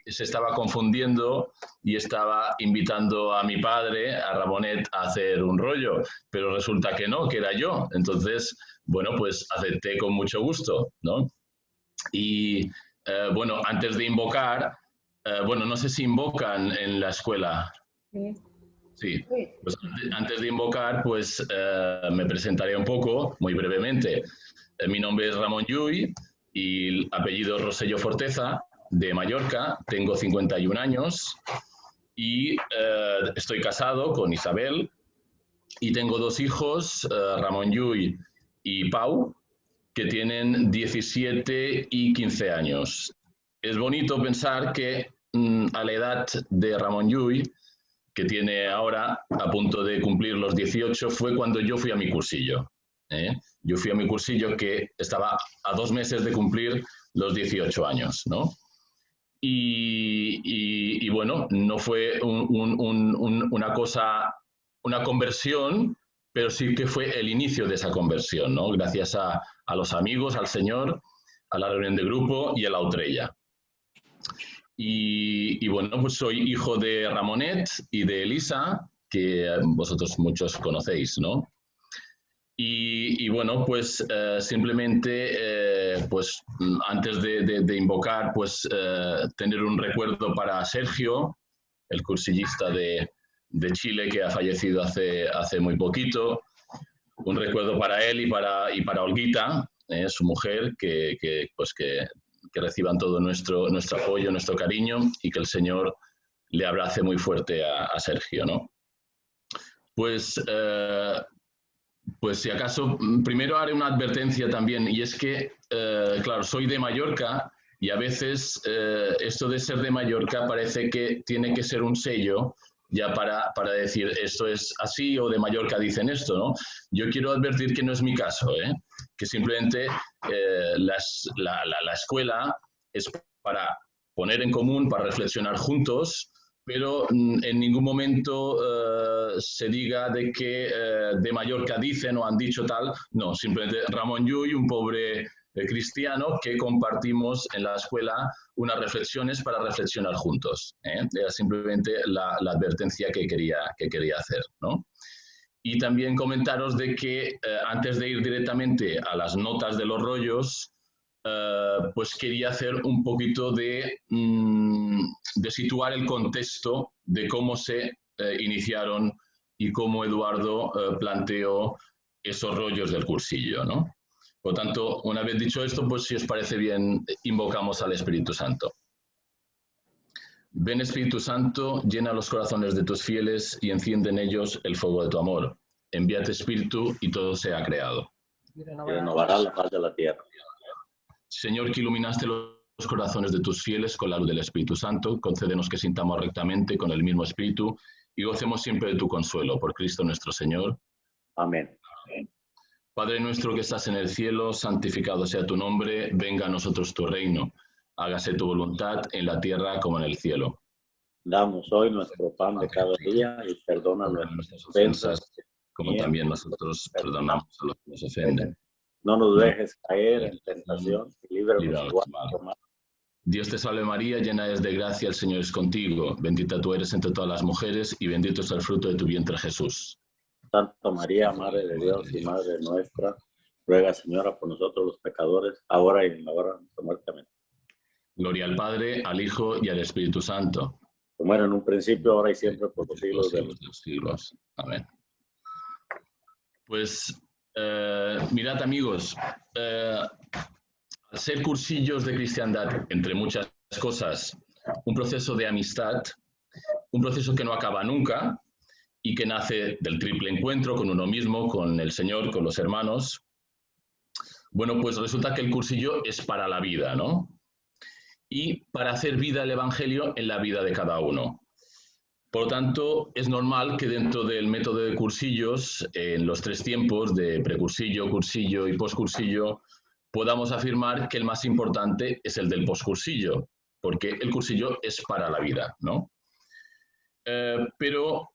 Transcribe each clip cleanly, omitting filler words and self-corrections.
se estaba confundiendo y estaba invitando a mi padre, a Ramonet, a hacer un rollo, pero resulta que no, que era yo. Entonces, bueno, pues acepté con mucho gusto, ¿no? Y bueno, antes de invocar, bueno, no sé si invocan en la escuela. Sí. Sí, pues antes de invocar, pues me presentaré un poco, muy brevemente. Mi nombre es Ramón Llull y el apellido Rosselló Forteza, de Mallorca. Tengo 51 años y estoy casado con Isabel y tengo dos hijos, Ramón Llull y Pau, que tienen 17 y 15 años. Es bonito pensar que a la edad de Ramón Llull, que tiene ahora a punto de cumplir los 18, fue cuando yo fui a mi cursillo. Yo fui a mi cursillo que estaba a 2 meses de cumplir los 18 años, ¿no? Y bueno, no fue una cosa, una conversión, pero sí que fue el inicio de esa conversión, ¿no? Gracias a los amigos, al Señor, a la reunión de grupo y a la Utrella. Y bueno, pues soy hijo de Ramonet y de Elisa, que vosotros muchos conocéis, ¿no? Y bueno, pues simplemente, pues antes de invocar, pues tener un recuerdo para Sergio, el cursillista de Chile que ha fallecido hace muy poquito. Un recuerdo para él y para Olguita, su mujer, pues que reciban todo nuestro apoyo, nuestro cariño y que el Señor le abrace muy fuerte a Sergio, ¿no? Pues si acaso, primero haré una advertencia también, y es que, claro, soy de Mallorca y a veces esto de ser de Mallorca parece que tiene que ser un sello ya para decir esto es así o de Mallorca dicen esto, ¿no? Yo quiero advertir que no es mi caso, que simplemente la escuela es para poner en común, para reflexionar juntos, pero en ningún momento se diga de que de Mallorca dicen o han dicho tal, no, simplemente Ramón Llull, un pobre cristiano que compartimos en la escuela unas reflexiones para reflexionar juntos. Era simplemente la advertencia que quería hacer, ¿no? Y también comentaros de que antes de ir directamente a las notas de los rollos, pues quería hacer un poquito de situar el contexto de cómo se iniciaron y cómo Eduardo planteó esos rollos del cursillo, ¿no? Por lo tanto, una vez dicho esto, pues si os parece bien, invocamos al Espíritu Santo. Ven Espíritu Santo, llena los corazones de tus fieles y enciende en ellos el fuego de tu amor. Envíate Espíritu y todo sea creado. Y renovará la faz de la tierra. Señor, que iluminaste los corazones de tus fieles con la luz del Espíritu Santo, concédenos que sintamos rectamente con el mismo Espíritu y gocemos siempre de tu consuelo. Por Cristo nuestro Señor. Amén. Padre nuestro que estás en el cielo, santificado sea tu nombre, venga a nosotros tu reino. Hágase tu voluntad en la tierra como en el cielo. Danos hoy nuestro pan de cada día y perdona nuestras ofensas, como también nosotros perdonamos a los que nos ofenden. No nos dejes caer en tentación y líbranos del mal. Dios te salve María, llena eres de gracia, el Señor es contigo. Bendita tú eres entre todas las mujeres y bendito es el fruto de tu vientre Jesús. Santa María, Madre de Dios y Madre nuestra, ruega, Señora, por nosotros los pecadores, ahora y en la hora de nuestra muerte. Amén. Gloria al Padre, al Hijo y al Espíritu Santo. Como era en un principio, ahora y siempre, por los siglos de los siglos. Amén. Pues, mirad amigos, al ser cursillos de cristiandad, entre muchas cosas, un proceso de amistad, un proceso que no acaba nunca, y que nace del triple encuentro con uno mismo, con el Señor, con los hermanos. Bueno, pues resulta que el cursillo es para la vida, ¿no? Y para hacer vida el Evangelio en la vida de cada uno. Por lo tanto, es normal que dentro del método de cursillos, en los 3 tiempos de precursillo, cursillo y poscursillo, podamos afirmar que el más importante es el del poscursillo, porque el cursillo es para la vida, ¿no? Pero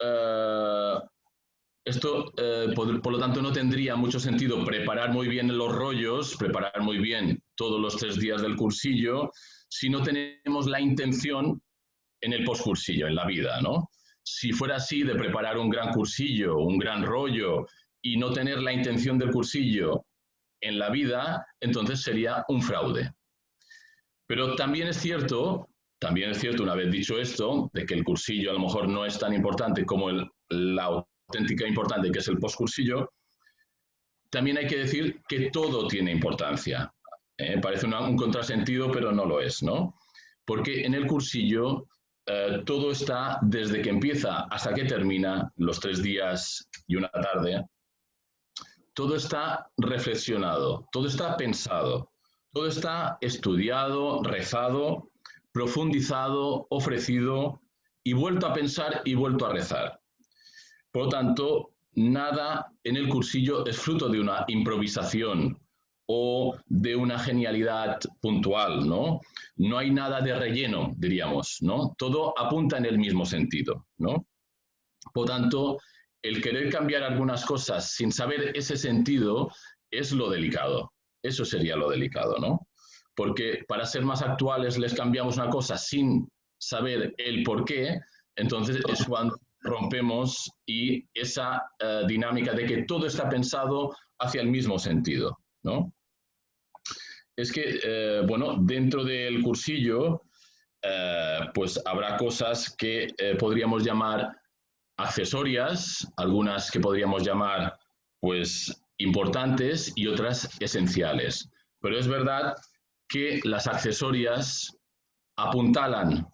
esto, por lo tanto, no tendría mucho sentido preparar muy bien los rollos, preparar muy bien todos los 3 días del cursillo, si no tenemos la intención en el postcursillo, en la vida, ¿no? Si fuera así, de preparar un gran cursillo, un gran rollo, y no tener la intención del cursillo en la vida, entonces sería un fraude. Pero también es cierto, una vez dicho esto, de que el cursillo a lo mejor no es tan importante como la auténtica importante que es el postcursillo, también hay que decir que todo tiene importancia. Parece un contrasentido, pero no lo es, ¿no? Porque en el cursillo todo está desde que empieza hasta que termina, los 3 días y una tarde, todo está reflexionado, todo está pensado, todo está estudiado, rezado, profundizado, ofrecido y vuelto a pensar y vuelto a rezar. Por lo tanto, nada en el cursillo es fruto de una improvisación o de una genialidad puntual, ¿no? No hay nada de relleno, diríamos, ¿no? Todo apunta en el mismo sentido, ¿no? Por tanto, el querer cambiar algunas cosas sin saber ese sentido es lo delicado. Eso sería lo delicado, ¿no? Porque para ser más actuales les cambiamos una cosa sin saber el por qué, entonces es cuando rompemos y esa dinámica de que todo está pensado hacia el mismo sentido, ¿no? Es que, bueno, dentro del cursillo, pues habrá cosas que podríamos llamar accesorias, algunas que podríamos llamar, pues, importantes y otras esenciales. Pero es verdad que las accesorias apuntalan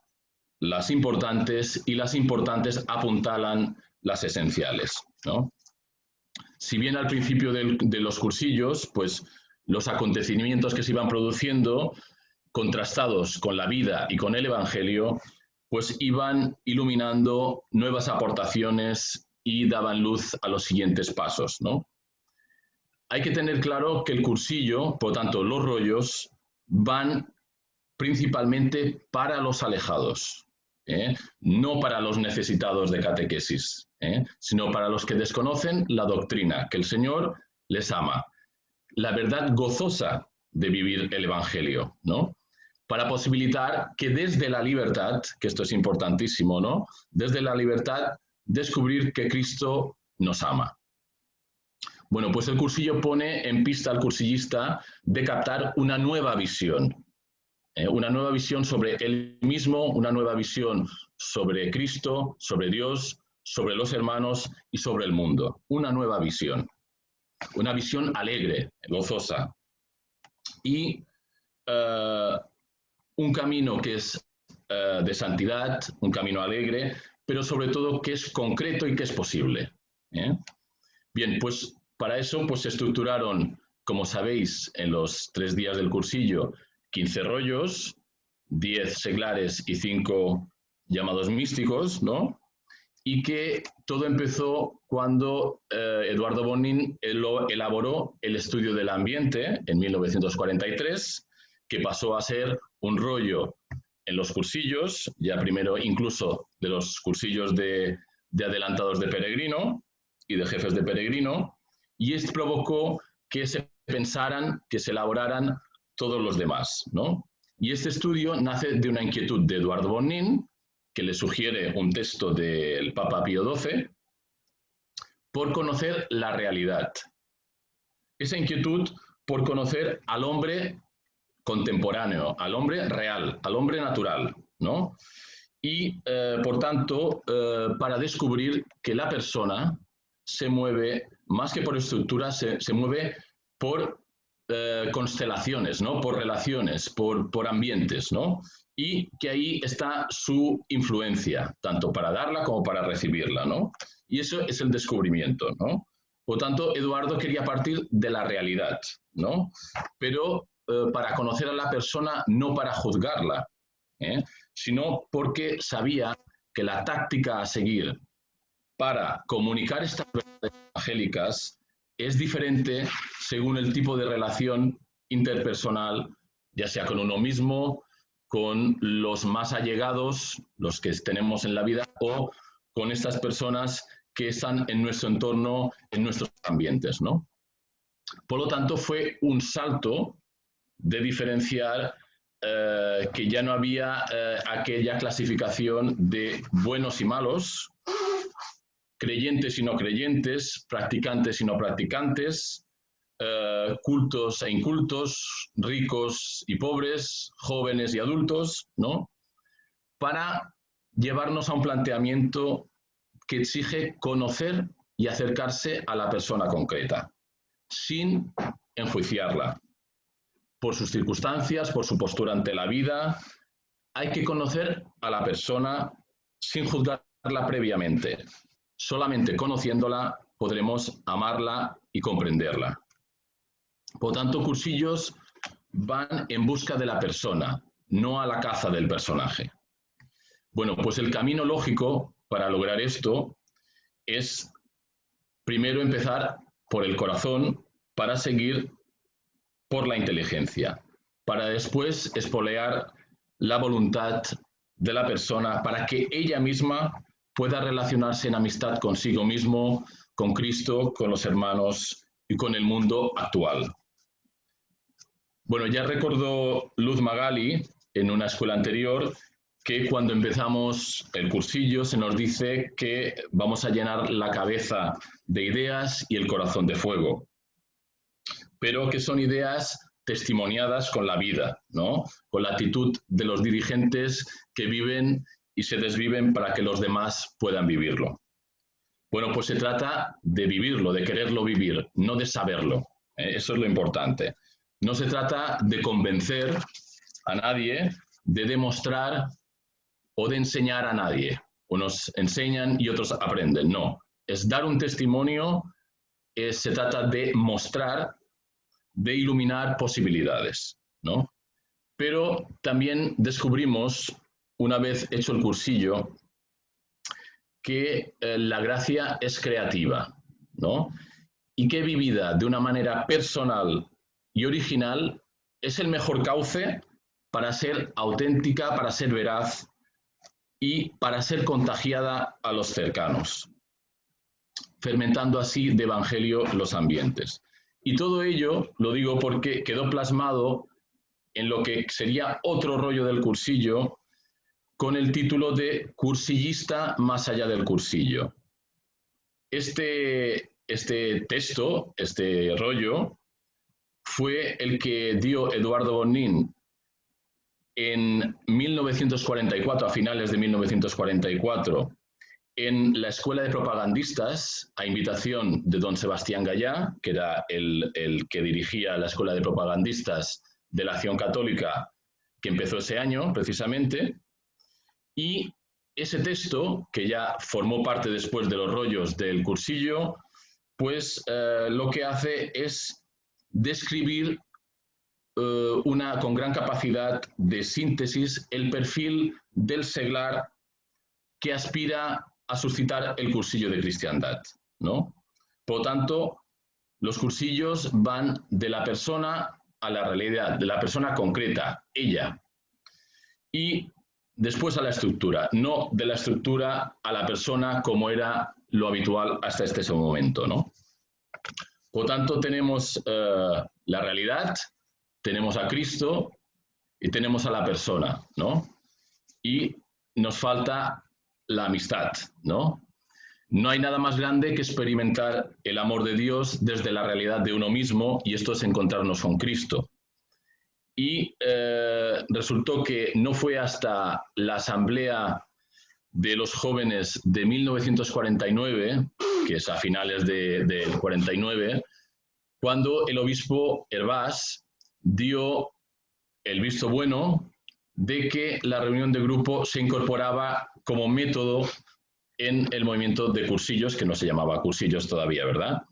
las importantes y las importantes apuntalan las esenciales, ¿no? Si bien al principio de los cursillos, pues los acontecimientos que se iban produciendo, contrastados con la vida y con el Evangelio, pues iban iluminando nuevas aportaciones y daban luz a los siguientes pasos, ¿no? Hay que tener claro que el cursillo, por lo tanto, los rollos, van principalmente para los alejados, no para los necesitados de catequesis, sino para los que desconocen la doctrina, que el Señor les ama, la verdad gozosa de vivir el Evangelio, ¿no? Para posibilitar que desde la libertad, que esto es importantísimo, ¿no? Desde la libertad descubrir que Cristo nos ama. Bueno, pues el cursillo pone en pista al cursillista de captar una nueva visión sobre él mismo, una nueva visión sobre Cristo, sobre Dios, sobre los hermanos y sobre el mundo. Una nueva visión. Una visión alegre, gozosa. Y un camino que es de santidad, un camino alegre, pero sobre todo que es concreto y que es posible. Bien, pues para eso pues, se estructuraron, como sabéis, en los 3 días del cursillo, 15 rollos, 10 seglares y 5 llamados místicos, ¿no? Y que todo empezó cuando Eduardo Bonin elaboró el estudio del ambiente en 1943, que pasó a ser un rollo en los cursillos, ya primero incluso de los cursillos de adelantados de peregrino y de jefes de peregrino, y esto provocó que se pensaran, que se elaboraran todos los demás, ¿no? Y este estudio nace de una inquietud de Eduardo Bonin, que le sugiere un texto del Papa Pío XII, por conocer la realidad. Esa inquietud por conocer al hombre contemporáneo, al hombre real, al hombre natural, ¿no? Y, por tanto, para descubrir que la persona se mueve, más que por estructuras, se mueve por constelaciones, ¿no? Por relaciones, por ambientes, ¿no? Y que ahí está su influencia, tanto para darla como para recibirla, ¿no? Y eso es el descubrimiento, ¿no? Por tanto, Eduardo quería partir de la realidad, ¿no? Pero para conocer a la persona, no para juzgarla, sino porque sabía que la táctica a seguir para comunicar estas verdades evangélicas es diferente según el tipo de relación interpersonal, ya sea con uno mismo, con los más allegados, los que tenemos en la vida, o con estas personas que están en nuestro entorno, en nuestros ambientes, ¿no? Por lo tanto, fue un salto de diferenciar que ya no había aquella clasificación de buenos y malos, creyentes y no creyentes, practicantes y no practicantes, cultos e incultos, ricos y pobres, jóvenes y adultos, ¿no? Para llevarnos a un planteamiento que exige conocer y acercarse a la persona concreta, sin enjuiciarla por sus circunstancias, por su postura ante la vida. Hay que conocer a la persona sin juzgarla previamente. Solamente conociéndola podremos amarla y comprenderla. Por tanto, cursillos van en busca de la persona, no a la caza del personaje. Bueno, pues el camino lógico para lograr esto es primero empezar por el corazón para seguir por la inteligencia, para después espolear la voluntad de la persona para que ella misma pueda relacionarse en amistad consigo mismo, con Cristo, con los hermanos y con el mundo actual. Bueno, ya recordó Luz Magali en una escuela anterior que cuando empezamos el cursillo se nos dice que vamos a llenar la cabeza de ideas y el corazón de fuego, pero que son ideas testimoniadas con la vida, ¿no? Con la actitud de los dirigentes que viven y se desviven para que los demás puedan vivirlo. Bueno, pues se trata de vivirlo, de quererlo vivir, no de saberlo. Eso es lo importante. No se trata de convencer a nadie, de demostrar o de enseñar a nadie. Unos enseñan y otros aprenden. No, es dar un testimonio, se trata de mostrar, de iluminar posibilidades, ¿no? Pero también descubrimos, una vez hecho el cursillo, que la gracia es creativa, ¿no? Y que vivida de una manera personal y original es el mejor cauce para ser auténtica, para ser veraz y para ser contagiada a los cercanos, fermentando así de evangelio los ambientes. Y todo ello, lo digo porque quedó plasmado en lo que sería otro rollo del cursillo, con el título de Cursillista más allá del cursillo. Este texto, este rollo, fue el que dio Eduardo Bonin en 1944, a finales de 1944, en la Escuela de Propagandistas, a invitación de don Sebastián Gallá, que era el que dirigía la Escuela de Propagandistas de la Acción Católica, que empezó ese año, precisamente. Y ese texto, que ya formó parte después de los rollos del cursillo, pues lo que hace es describir con gran capacidad de síntesis el perfil del seglar que aspira a suscitar el cursillo de cristiandad, ¿no? Por lo tanto, los cursillos van de la persona a la realidad, de la persona concreta, ella, y después a la estructura, no de la estructura a la persona como era lo habitual hasta este momento, ¿no? Por tanto, tenemos la realidad, tenemos a Cristo y tenemos a la persona, ¿no? Y nos falta la amistad, ¿no? No hay nada más grande que experimentar el amor de Dios desde la realidad de uno mismo, y esto es encontrarnos con Cristo. Y resultó que no fue hasta la asamblea de los jóvenes de 1949, que es a finales del 49, cuando el obispo Hervás dio el visto bueno de que la reunión de grupo se incorporaba como método en el movimiento de cursillos, que no se llamaba cursillos todavía, ¿verdad?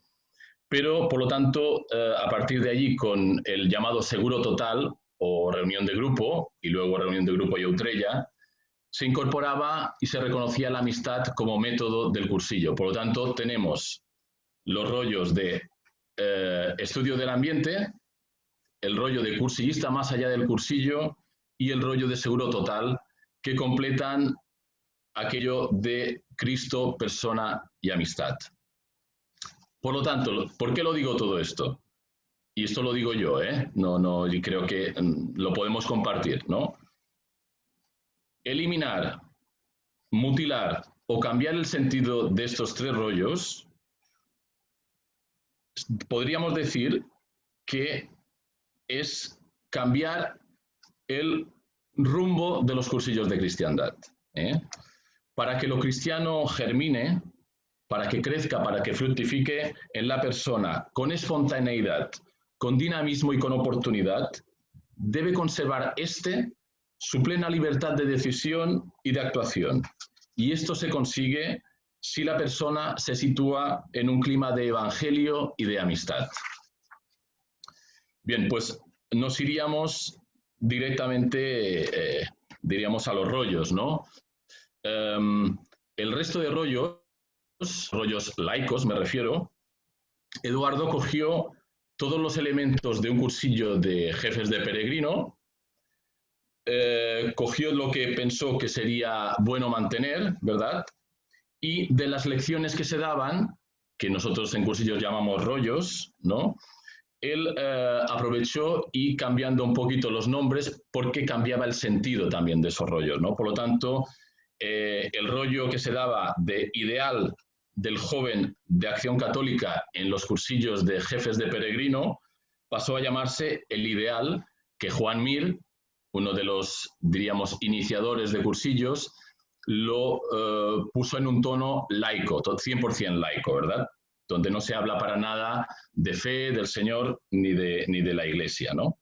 Pero, por lo tanto, a partir de allí, con el llamado seguro total o reunión de grupo, y luego reunión de grupo y Utrella, se incorporaba y se reconocía la amistad como método del cursillo. Por lo tanto, tenemos los rollos de estudio del ambiente, el rollo de cursillista más allá del cursillo y el rollo de seguro total, que completan aquello de Cristo, persona y amistad. Por lo tanto, ¿por qué lo digo todo esto? y esto lo digo yo, y creo que lo podemos compartir, ¿no? Eliminar, mutilar o cambiar el sentido de estos tres rollos, podríamos decir que es cambiar el rumbo de los cursillos de cristiandad. Para que lo cristiano germine, para que crezca, para que fructifique en la persona con espontaneidad, con dinamismo y con oportunidad, debe conservar su plena libertad de decisión y de actuación. Y esto se consigue si la persona se sitúa en un clima de evangelio y de amistad. Bien, pues nos iríamos directamente, diríamos, a los rollos, ¿no? El resto de rollos laicos me refiero, Eduardo cogió todos los elementos de un cursillo de jefes de peregrino, cogió lo que pensó que sería bueno mantener, ¿verdad? Y de las lecciones que se daban, que nosotros en cursillos llamamos rollos, ¿no? Él aprovechó y cambiando un poquito los nombres porque cambiaba el sentido también de esos rollos, ¿no? Por lo tanto, el rollo que se daba de ideal del joven de Acción Católica en los cursillos de jefes de peregrino pasó a llamarse el ideal que Juan Mir, uno de los, diríamos, iniciadores de cursillos, lo puso en un tono laico, 100% laico, ¿verdad? Donde no se habla para nada de fe, del Señor, ni de la Iglesia, ¿no?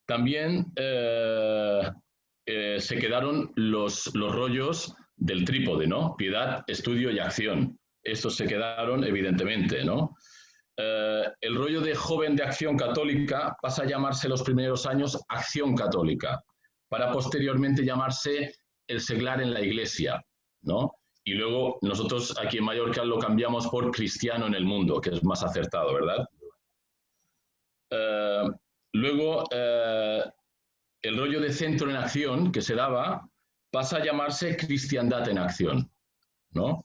También se quedaron los rollos del trípode, ¿no? Piedad, estudio y acción. Estos se quedaron, evidentemente, ¿no? El rollo de joven de Acción Católica pasa a llamarse los primeros años Acción Católica, para posteriormente llamarse el seglar en la Iglesia, ¿no? Y luego nosotros aquí en Mallorca lo cambiamos por cristiano en el mundo, que es más acertado, ¿verdad? Luego, el rollo de centro en acción que se daba pasa a llamarse cristiandad en acción, ¿no?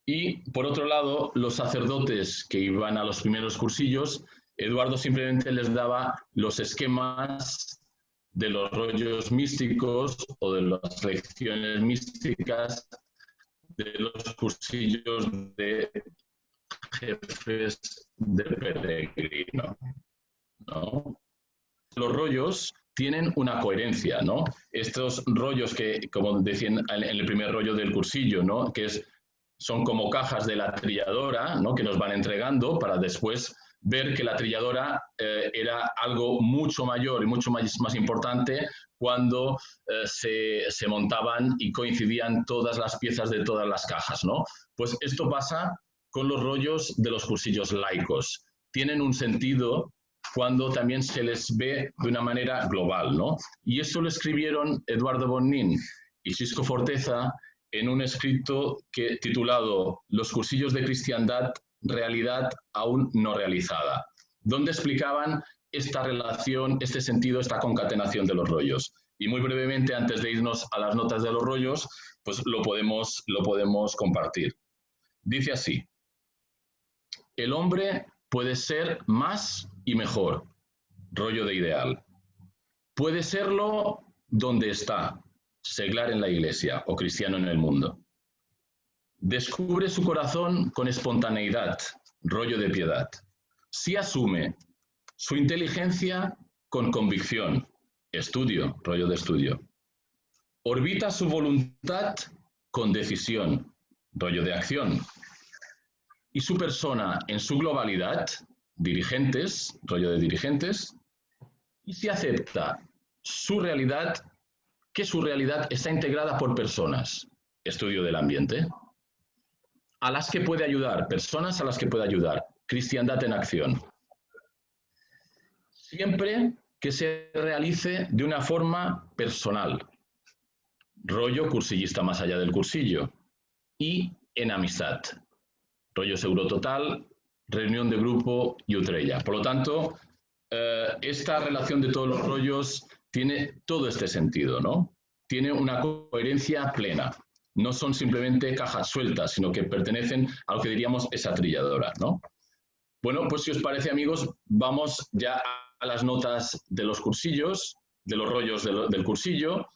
Y, por otro lado, los sacerdotes que iban a los primeros cursillos, Eduardo simplemente les daba los esquemas de los rollos místicos o de las lecciones místicas de los cursillos de jefes de peregrino, ¿no? Los rollos tienen una coherencia, ¿no? Estos rollos que, como decían en el primer rollo del cursillo, ¿no? Que son como cajas de la trilladora, ¿no? Que nos van entregando para después ver que la trilladora era algo mucho mayor y mucho más importante cuando se montaban y coincidían todas las piezas de todas las cajas, ¿no? Pues esto pasa con los rollos de los cursillos laicos. Tienen un sentido cuando también se les ve de una manera global, ¿no? Y esto lo escribieron Eduardo Bonnín y Xisco Forteza en un escrito titulado Los cursillos de cristiandad, realidad aún no realizada, donde explicaban esta relación, este sentido, esta concatenación de los rollos. Y muy brevemente, antes de irnos a las notas de los rollos, pues lo podemos compartir. Dice así: el hombre puede ser más y mejor, rollo de ideal. Puede serlo donde está, seglar en la Iglesia o cristiano en el mundo. Descubre su corazón con espontaneidad, rollo de piedad. Sí asume su inteligencia con convicción, estudio, rollo de estudio. Orbita su voluntad con decisión, rollo de acción. Y su persona en su globalidad, dirigentes, rollo de dirigentes, y si acepta su realidad, que su realidad está integrada por personas, estudio del ambiente, a las que puede ayudar, personas a las que puede ayudar, cristiandad en acción. Siempre que se realice de una forma personal, rollo cursillista más allá del cursillo, y en amistad, rollo seguro total, reunión de grupo y utrella. Por lo tanto, esta relación de todos los rollos tiene todo este sentido, ¿no? Tiene una coherencia plena. No son simplemente cajas sueltas, sino que pertenecen a lo que diríamos esa trilladora, ¿no? Bueno, pues si os parece, amigos, vamos ya a las notas de los cursillos, de los rollos del cursillo,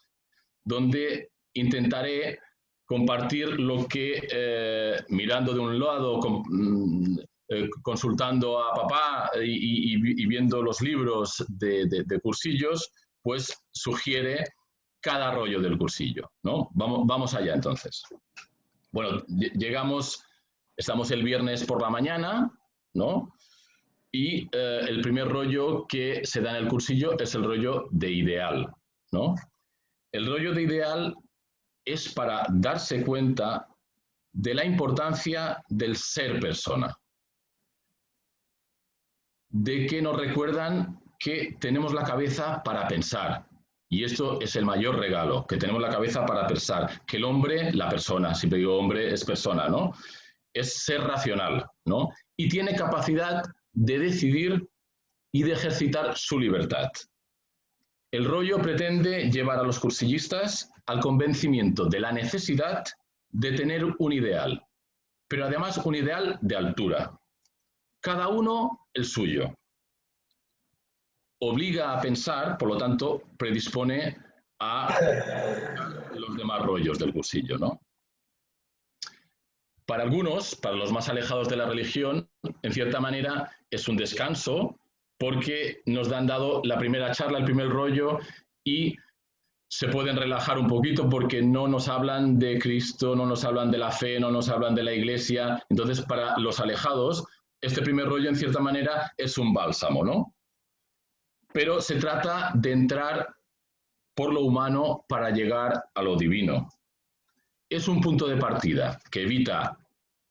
donde intentaré compartir lo que, mirando de un lado, consultando a papá y viendo los libros de cursillos, pues sugiere cada rollo del cursillo, ¿no? Vamos allá, entonces. Bueno, estamos el viernes por la mañana, ¿no? Y el primer rollo que se da en el cursillo es el rollo de ideal, ¿no? El rollo de ideal es para darse cuenta de la importancia del ser persona, de que nos recuerdan que tenemos la cabeza para pensar. Y esto es el mayor regalo, que tenemos la cabeza para pensar, que el hombre, la persona, siempre digo hombre, es persona, ¿no? Es ser racional, ¿no? Y tiene capacidad de decidir y de ejercitar su libertad. El rollo pretende llevar a los cursillistas al convencimiento de la necesidad de tener un ideal, pero además un ideal de altura. Cada uno el suyo. Obliga a pensar, por lo tanto, predispone a los demás rollos del cursillo, ¿no? Para algunos, para los más alejados de la religión, en cierta manera es un descanso porque nos han dado la primera charla, el primer rollo, y se pueden relajar un poquito porque no nos hablan de Cristo, no nos hablan de la fe, no nos hablan de la iglesia. Entonces, para los alejados, este primer rollo, en cierta manera, es un bálsamo, ¿no? Pero se trata de entrar por lo humano para llegar a lo divino. Es un punto de partida que evita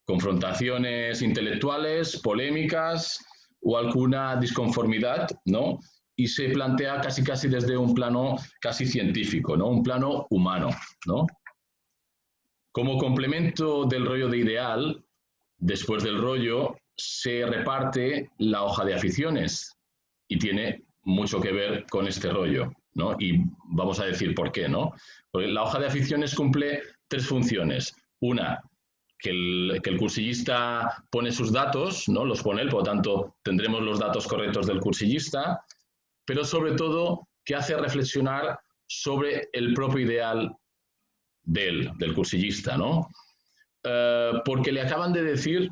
confrontaciones intelectuales, polémicas o alguna disconformidad, ¿no? Y se plantea casi desde un plano casi científico, ¿no? Un plano humano, ¿no? Como complemento del rollo de ideal, después del rollo se reparte la hoja de aficiones y tiene mucho que ver con este rollo, ¿no? Y vamos a decir por qué, ¿no? Porque la hoja de aficiones cumple 3 funciones. Una, que el cursillista pone sus datos, ¿no? Los pone él, por lo tanto tendremos los datos correctos del cursillista, pero sobre todo que hace reflexionar sobre el propio ideal del cursillista, ¿no? Porque le acaban de decir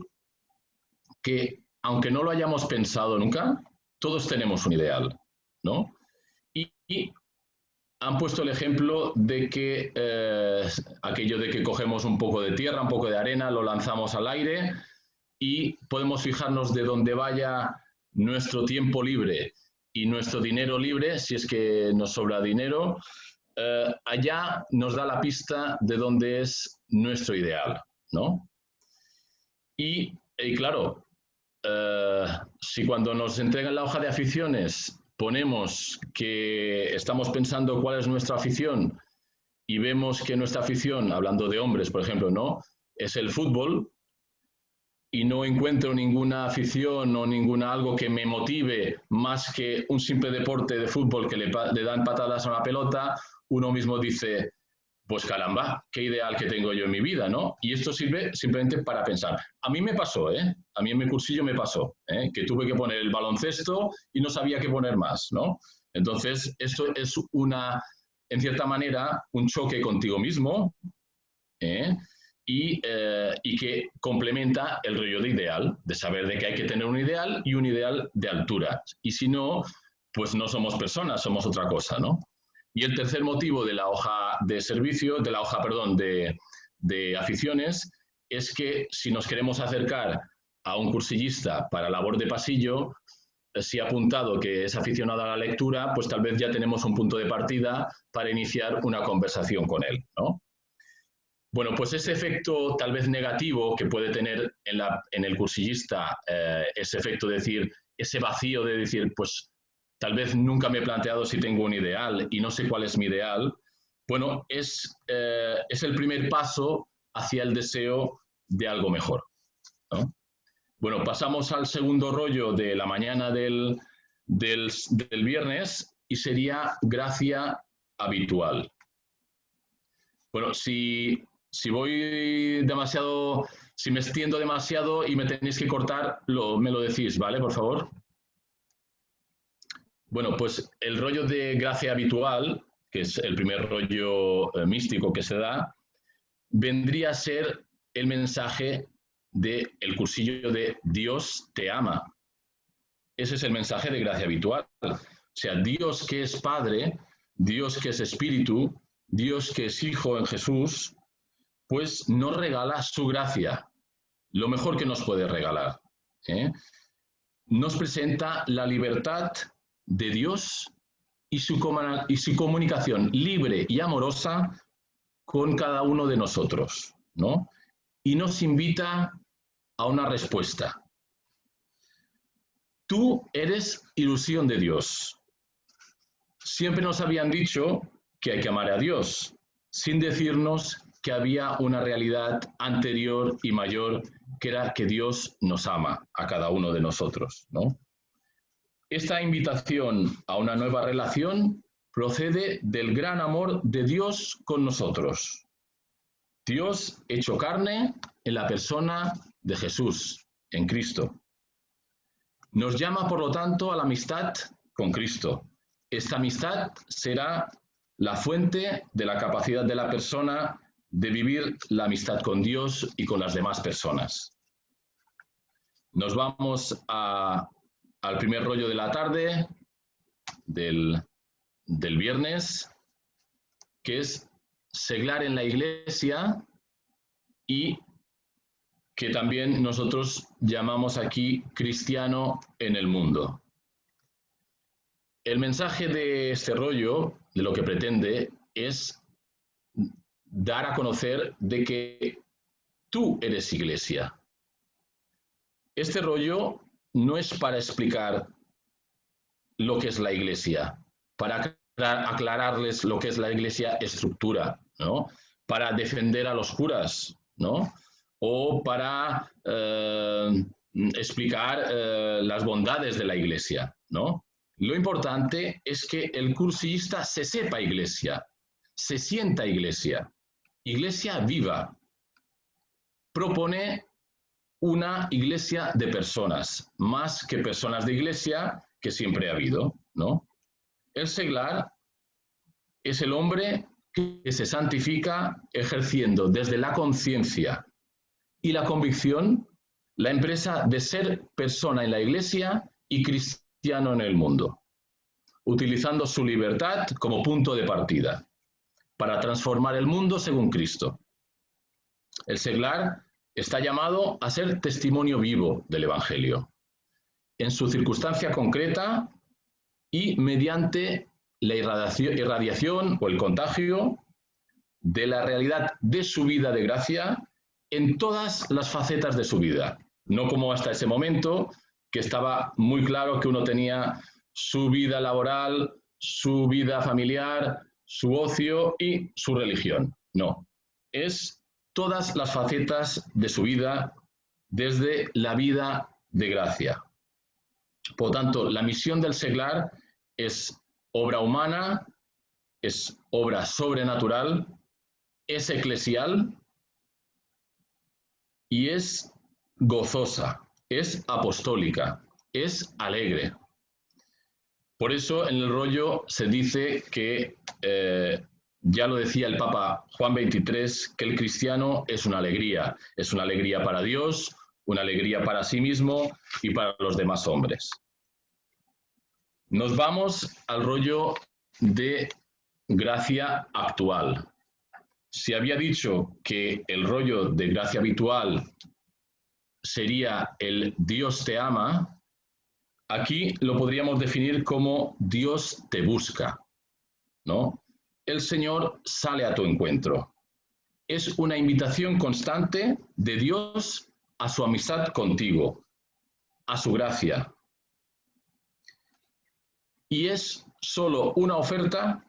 que, aunque no lo hayamos pensado nunca, todos tenemos un ideal, ¿no? Y han puesto el ejemplo de que aquello de que cogemos un poco de tierra, un poco de arena, lo lanzamos al aire y podemos fijarnos de dónde vaya nuestro tiempo libre y nuestro dinero libre, si es que nos sobra dinero, allá nos da la pista de dónde es nuestro ideal, ¿no? Y claro, si cuando nos entregan la hoja de aficiones ponemos que estamos pensando cuál es nuestra afición y vemos que nuestra afición, hablando de hombres, por ejemplo, ¿no? Es el fútbol, y no encuentro ninguna afición o ninguna algo que me motive más que un simple deporte de fútbol que le dan patadas a una pelota, uno mismo dice, pues caramba, qué ideal que tengo yo en mi vida, ¿no? Y esto sirve simplemente para pensar. A mí me pasó, a mí en mi cursillo me pasó, que tuve que poner el baloncesto y no sabía qué poner más, ¿no? Entonces, esto es en cierta manera, un choque contigo mismo, y que complementa el rollo de ideal, de saber de que hay que tener un ideal y un ideal de altura. Y si no, pues no somos personas, somos otra cosa, ¿no? Y el tercer motivo de la hoja de servicio, de la hoja, perdón, de aficiones, es que si nos queremos acercar a un cursillista para labor de pasillo, si ha apuntado que es aficionado a la lectura, pues tal vez ya tenemos un punto de partida para iniciar una conversación con él, ¿no? Bueno, pues ese efecto tal vez negativo que puede tener en el cursillista, ese efecto de decir, ese vacío de decir, pues tal vez nunca me he planteado si tengo un ideal y no sé cuál es mi ideal, bueno, es el primer paso hacia el deseo de algo mejor, ¿no? Bueno, pasamos al segundo rollo de la mañana del viernes y sería gracia habitual. Bueno, si voy demasiado Si me extiendo demasiado y me tenéis que cortar, me lo decís, ¿vale? Por favor. Bueno, pues el rollo de gracia habitual, que es el primer rollo místico que se da, vendría a ser el mensaje del cursillo de Dios te ama. Ese es el mensaje de gracia habitual. O sea, Dios que es Padre, Dios que es Espíritu, Dios que es Hijo en Jesús, pues nos regala su gracia, lo mejor que nos puede regalar. Nos presenta la libertad de Dios y su comunicación libre y amorosa con cada uno de nosotros, ¿no? Y nos invita a una respuesta. Tú eres ilusión de Dios. Siempre nos habían dicho que hay que amar a Dios, sin decirnos que había una realidad anterior y mayor, que era que Dios nos ama a cada uno de nosotros, ¿no? Esta invitación a una nueva relación procede del gran amor de Dios con nosotros. Dios hecho carne en la persona de Jesús, en Cristo. Nos llama, por lo tanto, a la amistad con Cristo. Esta amistad será la fuente de la capacidad de la persona de vivir la amistad con Dios y con las demás personas. Nos vamos al primer rollo de la tarde del viernes, que es seglar en la iglesia y que también nosotros llamamos aquí cristiano en el mundo. El mensaje de este rollo, de lo que pretende, es dar a conocer de que tú eres iglesia. Este rollo no es para explicar lo que es la iglesia, para aclararles lo que es la iglesia estructura, ¿no? Para defender a los curas, ¿no? O para explicar las bondades de la iglesia, ¿no? Lo importante es que el cursillista se sepa iglesia, se sienta iglesia, iglesia viva. Propone una iglesia de personas, más que personas de iglesia que siempre ha habido, ¿no? El seglar es el hombre que se santifica ejerciendo desde la conciencia y la convicción la empresa de ser persona en la iglesia y cristiano en el mundo, utilizando su libertad como punto de partida para transformar el mundo según Cristo. El seglar está llamado a ser testimonio vivo del Evangelio, en su circunstancia concreta y mediante la irradiación o el contagio de la realidad de su vida de gracia en todas las facetas de su vida, no como hasta ese momento, que estaba muy claro que uno tenía su vida laboral, su vida familiar, su ocio y su religión. No, es todas las facetas de su vida desde la vida de gracia. Por lo tanto, la misión del seglar es obra humana, es obra sobrenatural, es eclesial y es gozosa, es apostólica, es alegre. Por eso en el rollo se dice que, ya lo decía el Papa Juan XXIII, que el cristiano es una alegría para Dios, una alegría para sí mismo y para los demás hombres. Nos vamos al rollo de gracia actual. Se había dicho que el rollo de gracia habitual sería el Dios te ama. Aquí lo podríamos definir como Dios te busca, ¿no? El Señor sale a tu encuentro. Es una invitación constante de Dios a su amistad contigo, a su gracia. Y es solo una oferta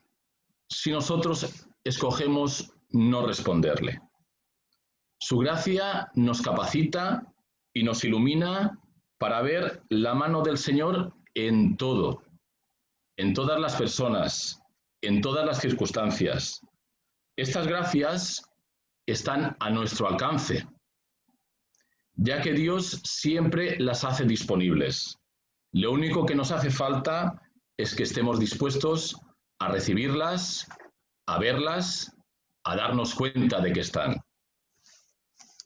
si nosotros escogemos no responderle. Su gracia nos capacita y nos ilumina para ver la mano del Señor en todo, en todas las personas, en todas las circunstancias. Estas gracias están a nuestro alcance. ya que Dios siempre las hace disponibles. Lo único que nos hace falta es que estemos dispuestos a recibirlas, a verlas, a darnos cuenta de que están.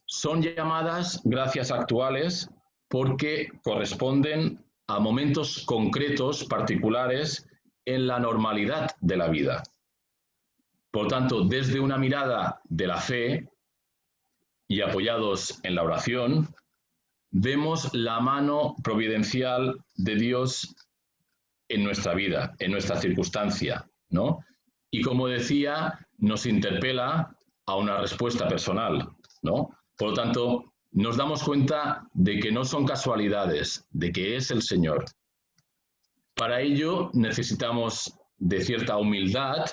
Son llamadas gracias actuales porque corresponden a momentos concretos, particulares, en la normalidad de la vida. Por tanto, desde una mirada de la fe y apoyados en la oración, vemos la mano providencial de Dios en nuestra vida, en nuestra circunstancia, ¿no? Y como decía, nos interpela a una respuesta personal, ¿no? Por lo tanto, nos damos cuenta de que no son casualidades, de que es el Señor. Para ello necesitamos de cierta humildad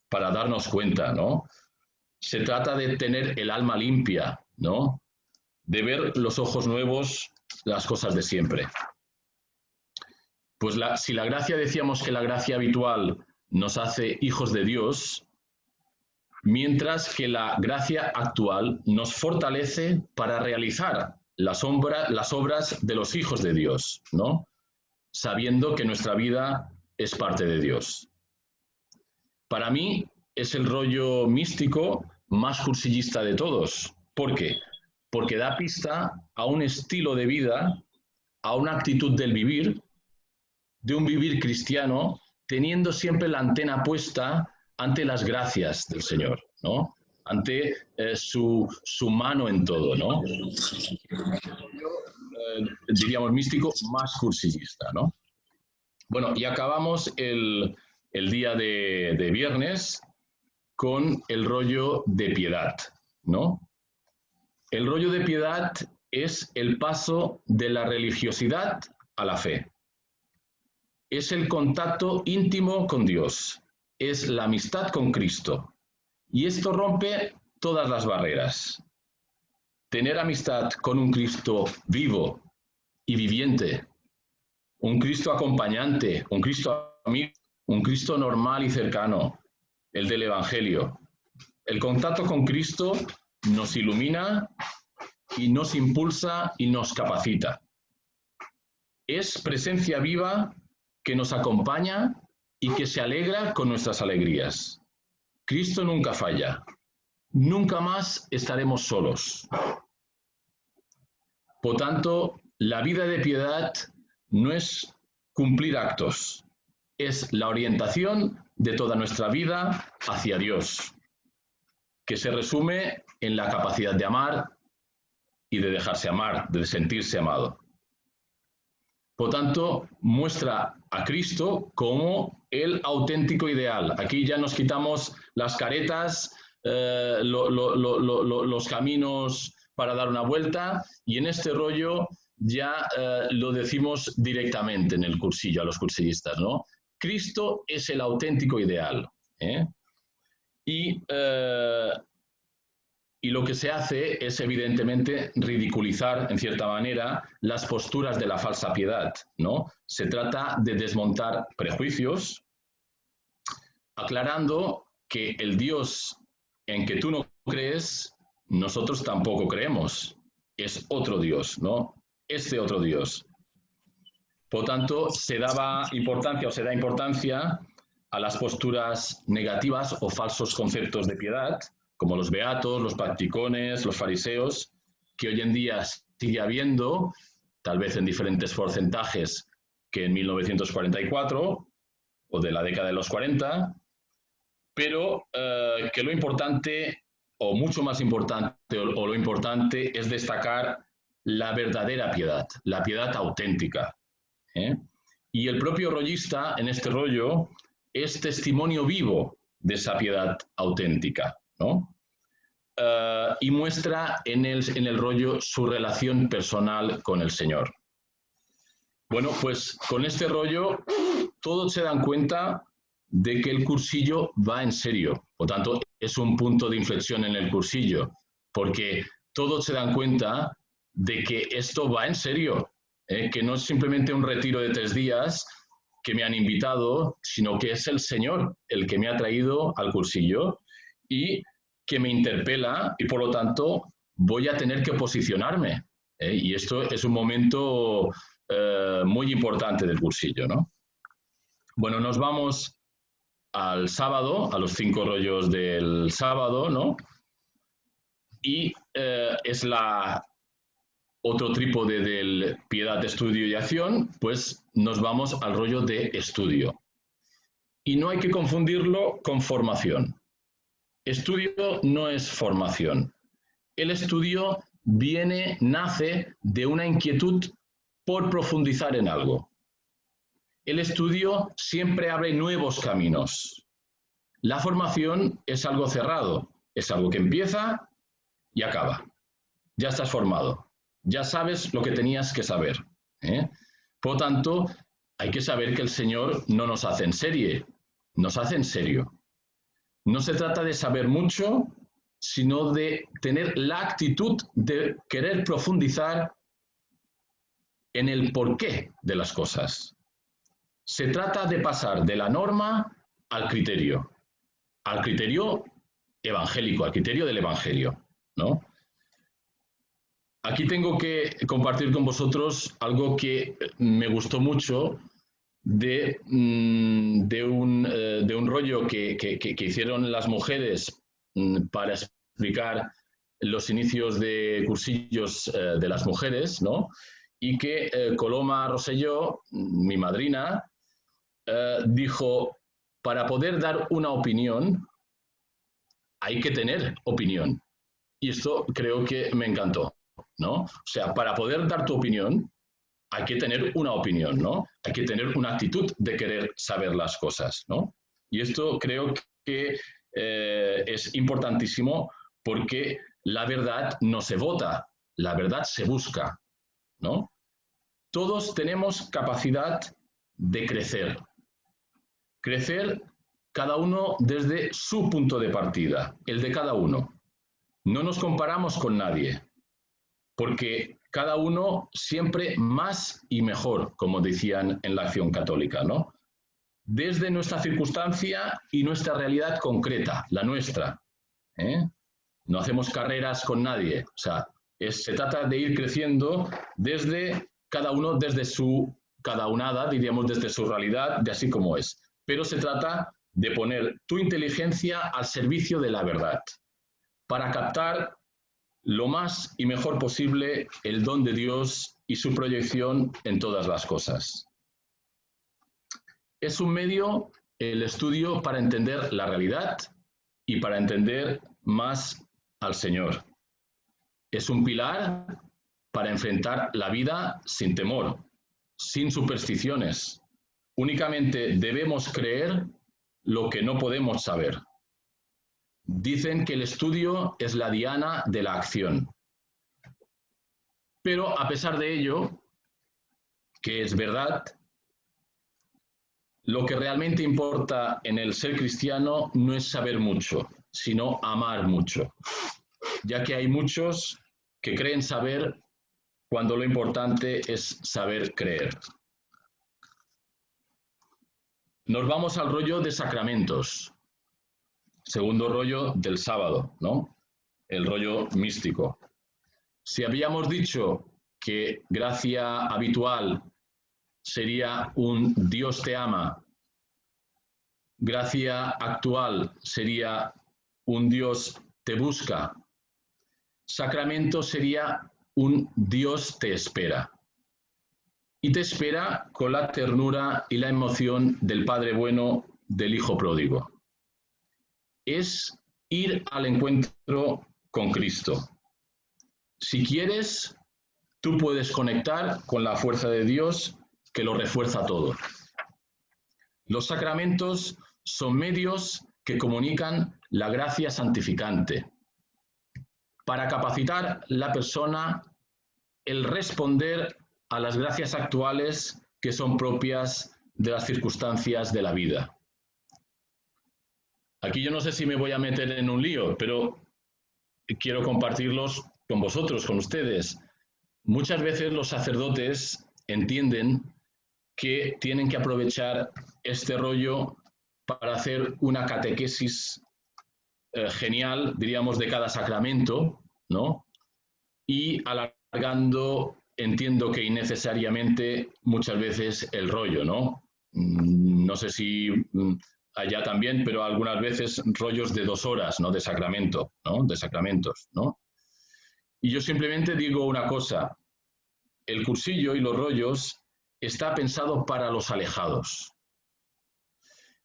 para darnos cuenta, ¿no? Se trata de tener el alma limpia, ¿no? De ver los ojos nuevos, las cosas de siempre. Pues si la gracia, decíamos que la gracia habitual nos hace hijos de Dios, mientras que la gracia actual nos fortalece para realizar las obras de los hijos de Dios, ¿no? Sabiendo que nuestra vida es parte de Dios. Para mí es el rollo místico más cursillista de todos. ¿Por qué? Porque da pista a un estilo de vida, a una actitud del vivir, de un vivir cristiano, teniendo siempre la antena puesta ante las gracias del Señor, ¿no? Ante su mano en todo, ¿no? Diríamos místico más cursillista, ¿no? Bueno, y acabamos el día de viernes con el rollo de piedad, ¿no? El rollo de piedad es el paso de la religiosidad a la fe. Es el contacto íntimo con Dios, es la amistad con Cristo. Y esto rompe todas las barreras. Tener amistad con un Cristo vivo y viviente, un Cristo acompañante, un Cristo amigo, un Cristo normal y cercano, el del Evangelio. El contacto con Cristo nos ilumina y nos impulsa y nos capacita. Es presencia viva que nos acompaña y que se alegra con nuestras alegrías. Cristo nunca falla. Nunca más estaremos solos. Por tanto, la vida de piedad no es cumplir actos, es la orientación de toda nuestra vida hacia Dios, que se resume en la capacidad de amar y de dejarse amar, de sentirse amado. Por tanto, muestra a Cristo como el auténtico ideal. Aquí ya nos quitamos las caretas, los caminos para dar una vuelta, y en este rollo ya lo decimos directamente en el cursillo a los cursillistas, ¿no? Cristo es el auténtico ideal, ¿eh? Y lo que se hace es, evidentemente, ridiculizar, en cierta manera, las posturas de la falsa piedad, ¿no? Se trata de desmontar prejuicios, aclarando que el Dios en que tú no crees, nosotros tampoco creemos. Es otro Dios, ¿no? Este otro Dios. Por tanto, se daba importancia o se da importancia a las posturas negativas o falsos conceptos de piedad, como los beatos, los practicones, los fariseos, que hoy en día sigue habiendo, tal vez en diferentes porcentajes que en 1944 o de la década de los 40, pero que lo importante, o mucho más importante, o lo importante es destacar la verdadera piedad, la piedad auténtica, ¿eh? Y el propio rollista, en este rollo, es testimonio vivo de esa piedad auténtica, ¿no? Y muestra en el rollo su relación personal con el Señor. Bueno, pues con este rollo todos se dan cuenta de que el cursillo va en serio. Por tanto, es un punto de inflexión en el cursillo, porque todos se dan cuenta de que esto va en serio, que no es simplemente un retiro de 3 días que me han invitado, sino que es el Señor el que me ha traído al cursillo y que me interpela, y por lo tanto voy a tener que posicionarme. Y esto es un momento muy importante del cursillo, ¿no? Bueno, nos vamos al sábado, a los 5 rollos del sábado, ¿no? Y es otro trípode del piedad, estudio y acción, pues nos vamos al rollo de estudio. Y no hay que confundirlo con formación. Estudio no es formación. El estudio nace de una inquietud por profundizar en algo. El estudio siempre abre nuevos caminos. La formación es algo cerrado, es algo que empieza y acaba. Ya estás formado, ya sabes lo que tenías que saber. Por lo tanto, hay que saber que el Señor no nos hace en serie, nos hace en serio. No se trata de saber mucho, sino de tener la actitud de querer profundizar en el porqué de las cosas. Se trata de pasar de la norma al criterio evangélico, al criterio del Evangelio, ¿no? Aquí tengo que compartir con vosotros algo que me gustó mucho de un rollo que hicieron las mujeres para explicar los inicios de cursillos de las mujeres, ¿no? Y que Coloma Rosselló, mi madrina, dijo, para poder dar una opinión hay que tener opinión. Y esto creo que me encantó, ¿no? O sea, para poder dar tu opinión hay que tener una opinión, ¿no? Hay que tener una actitud de querer saber las cosas, ¿no? Y esto creo que es importantísimo porque la verdad no se vota, la verdad se busca, ¿no? Todos tenemos capacidad de crecer. Crecer cada uno desde su punto de partida, el de cada uno. No nos comparamos con nadie, porque cada uno siempre más y mejor, como decían en la Acción Católica, ¿no? Desde nuestra circunstancia y nuestra realidad concreta, la nuestra. No hacemos carreras con nadie, o sea, se trata de ir creciendo desde cada uno, desde su cadaunada, diríamos, desde su realidad, de así como es. Pero se trata de poner tu inteligencia al servicio de la verdad, para captar lo más y mejor posible el don de Dios y su proyección en todas las cosas. Es un medio, el estudio, para entender la realidad y para entender más al Señor. Es un pilar para enfrentar la vida sin temor, sin supersticiones. Únicamente debemos creer lo que no podemos saber. Dicen que el estudio es la diana de la acción. Pero a pesar de ello, que es verdad, lo que realmente importa en el ser cristiano no es saber mucho, sino amar mucho, ya que hay muchos que creen saber cuando lo importante es saber creer. Nos vamos al rollo de sacramentos, segundo rollo del sábado, ¿no? El rollo místico. Si habíamos dicho que gracia habitual sería un Dios te ama, gracia actual sería un Dios te busca, sacramento sería un Dios te espera. Y te espera con la ternura y la emoción del Padre bueno, del Hijo pródigo. Es ir al encuentro con Cristo. Si quieres, tú puedes conectar con la fuerza de Dios que lo refuerza todo. Los sacramentos son medios que comunican la gracia santificante para capacitar la persona el responder a las gracias actuales que son propias de las circunstancias de la vida. Aquí yo no sé si me voy a meter en un lío, pero quiero compartirlos con vosotros, con ustedes. Muchas veces los sacerdotes entienden que tienen que aprovechar este rollo para hacer una catequesis genial, diríamos, de cada sacramento, ¿no? Y alargando, entiendo que innecesariamente, muchas veces el rollo, ¿no? No sé si allá también, pero algunas veces rollos de 2 horas, ¿no? De sacramento, ¿no? De sacramentos, ¿no? Y yo simplemente digo una cosa, el cursillo y los rollos está pensado para los alejados.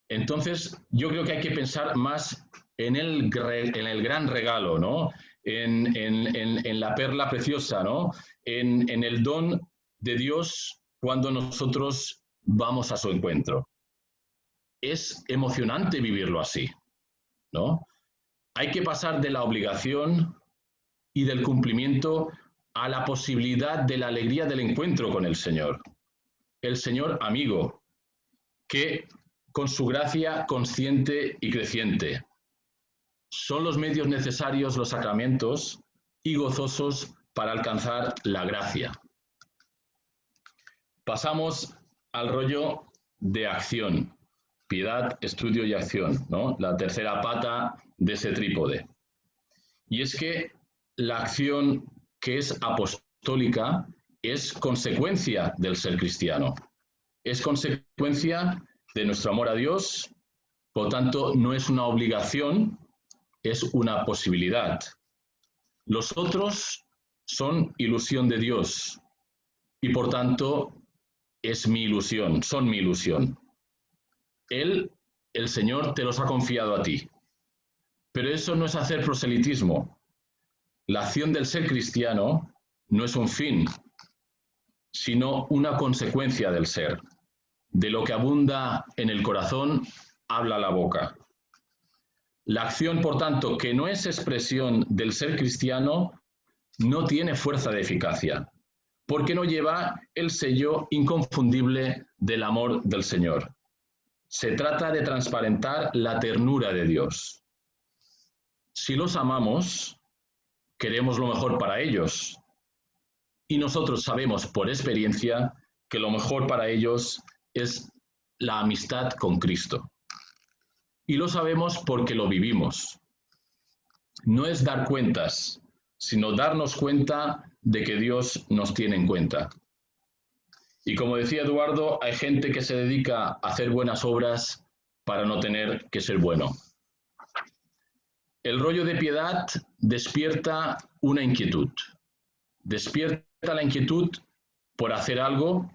Entonces, yo creo que hay que pensar más en el gran regalo, ¿no? En la perla preciosa, ¿no? En el don de Dios cuando nosotros vamos a su encuentro. Es emocionante vivirlo así, ¿no? Hay que pasar de la obligación y del cumplimiento a la posibilidad de la alegría del encuentro con el Señor amigo, que con su gracia consciente y creciente. Son los medios necesarios los sacramentos y gozosos para alcanzar la gracia. Pasamos al rollo de acción, piedad, estudio y acción, ¿no? La tercera pata de ese trípode. Y es que la acción que es apostólica es consecuencia del ser cristiano, es consecuencia de nuestro amor a Dios, por lo tanto no es una obligación, es una posibilidad. Los otros son ilusión de Dios y por tanto es mi ilusión, son mi ilusión. Él, el Señor, te los ha confiado a ti. Pero eso no es hacer proselitismo. La acción del ser cristiano no es un fin, sino una consecuencia del ser. De lo que abunda en el corazón, habla la boca. La acción, por tanto, que no es expresión del ser cristiano, no tiene fuerza de eficacia, porque no lleva el sello inconfundible del amor del Señor. Se trata de transparentar la ternura de Dios. Si los amamos, queremos lo mejor para ellos. Y nosotros sabemos por experiencia que lo mejor para ellos es la amistad con Cristo. Y lo sabemos porque lo vivimos. No es dar cuentas, sino darnos cuenta de que Dios nos tiene en cuenta. Y como decía Eduardo, hay gente que se dedica a hacer buenas obras para no tener que ser bueno. El rollo de piedad despierta una inquietud. Despierta la inquietud por hacer algo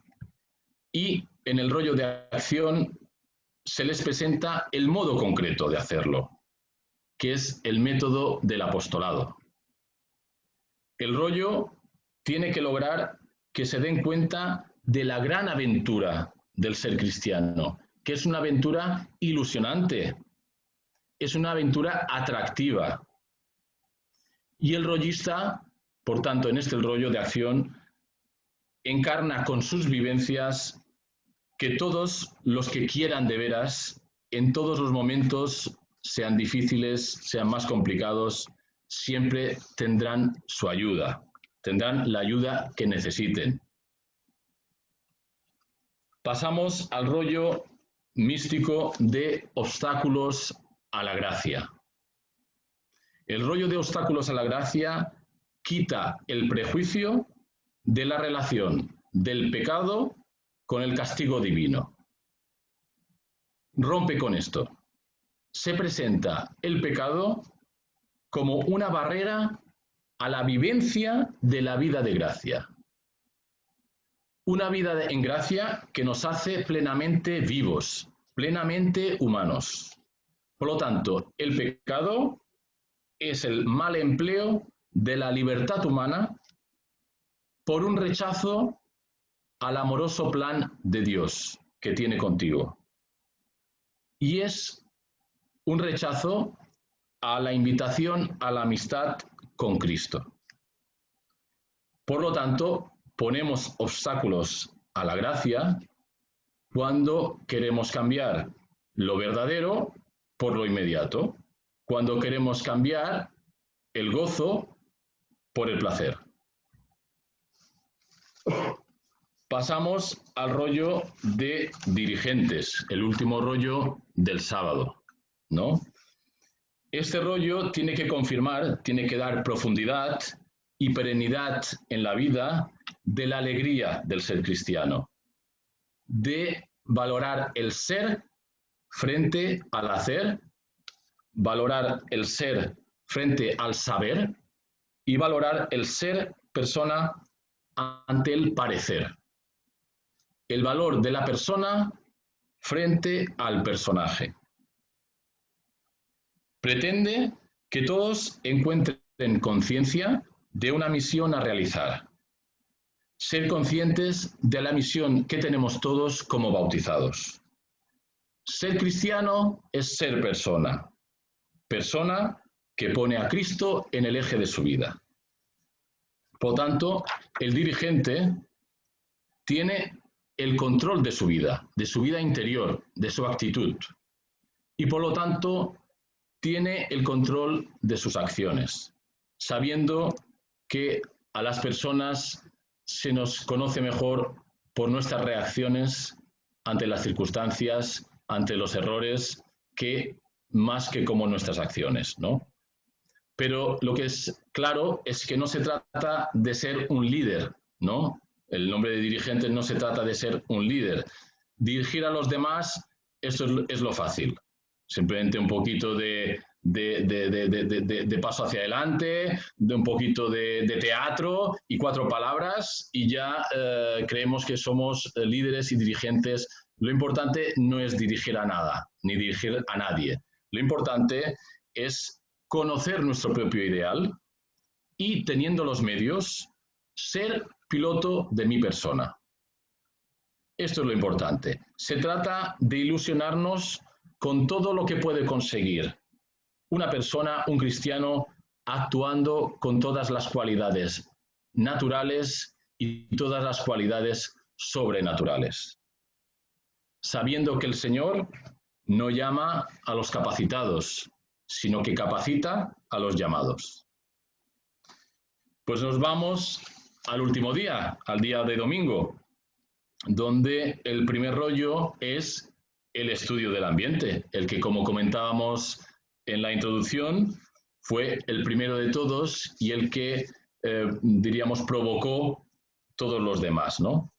y en el rollo de acción se les presenta el modo concreto de hacerlo, que es el método del apostolado. El rollo tiene que lograr que se den cuenta de la gran aventura del ser cristiano, que es una aventura ilusionante, es una aventura atractiva. Y el rollista, por tanto, en este rollo de acción, encarna con sus vivencias que todos los que quieran de veras, en todos los momentos, sean difíciles, sean más complicados, siempre tendrán su ayuda, tendrán la ayuda que necesiten. Pasamos al rollo místico de obstáculos a la gracia. El rollo de obstáculos a la gracia quita el prejuicio de la relación del pecado con el castigo divino. Rompe con esto. Se presenta el pecado como una barrera a la vivencia de la vida de gracia. Una vida en gracia que nos hace plenamente vivos, plenamente humanos. Por lo tanto, el pecado es el mal empleo de la libertad humana por un rechazo al amoroso plan de Dios que tiene contigo. Y es un rechazo a la invitación a la amistad con Cristo. Por lo tanto, ponemos obstáculos a la gracia cuando queremos cambiar lo verdadero por lo inmediato, cuando queremos cambiar el gozo por el placer. Pasamos al rollo de dirigentes, el último rollo del sábado, ¿no? Este rollo tiene que confirmar, tiene que dar profundidad y perennidad en la vida de la alegría del ser cristiano, de valorar el ser frente al hacer, valorar el ser frente al saber y valorar el ser persona ante el parecer. El valor de la persona frente al personaje. Pretende que todos encuentren conciencia de una misión a realizar. Ser conscientes de la misión que tenemos todos como bautizados. Ser cristiano es ser persona. Persona que pone a Cristo en el eje de su vida. Por tanto, el dirigente tiene el control de su vida interior, de su actitud. Y por lo tanto, tiene el control de sus acciones, sabiendo que a las personas se nos conoce mejor por nuestras reacciones ante las circunstancias, ante los errores, que más que como nuestras acciones, ¿no? Pero lo que es claro es que no se trata de ser un líder, ¿no? El nombre de dirigente no se trata de ser un líder. Dirigir a los demás, eso es lo fácil. Simplemente un poquito de paso hacia adelante, de un poquito de teatro y 4 palabras y ya creemos que somos líderes y dirigentes. Lo importante no es dirigir a nada, ni dirigir a nadie. Lo importante es conocer nuestro propio ideal y, teniendo los medios, ser piloto de mi persona. Esto es lo importante. Se trata de ilusionarnos con todo lo que puede conseguir una persona, un cristiano, actuando con todas las cualidades naturales y todas las cualidades sobrenaturales. Sabiendo que el Señor no llama a los capacitados, sino que capacita a los llamados. Pues nos vamos al último día, al día de domingo, donde el primer rollo es el estudio del ambiente, el que, como comentábamos en la introducción, fue el primero de todos y el que, diríamos, provocó todos los demás, ¿no?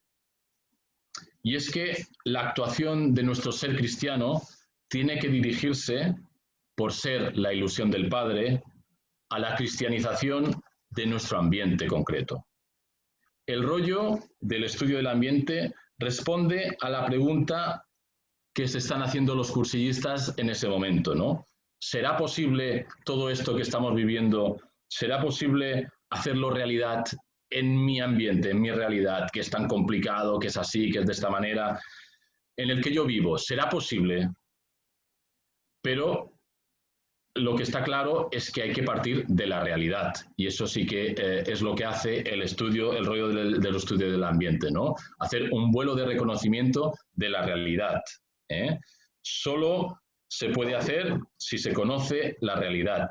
Y es que la actuación de nuestro ser cristiano tiene que dirigirse, por ser la ilusión del Padre, a la cristianización de nuestro ambiente concreto. El rollo del estudio del ambiente responde a la pregunta que se están haciendo los cursillistas en ese momento, ¿no? ¿Será posible todo esto que estamos viviendo? ¿Será posible hacerlo realidad en mi ambiente, en mi realidad, que es tan complicado, que es así, que es de esta manera, en el que yo vivo? ¿Será posible? Pero lo que está claro es que hay que partir de la realidad, y eso sí que es lo que hace el estudio, el rollo del estudio del ambiente, ¿no? Hacer un vuelo de reconocimiento de la realidad, ¿eh? Solo se puede hacer si se conoce la realidad,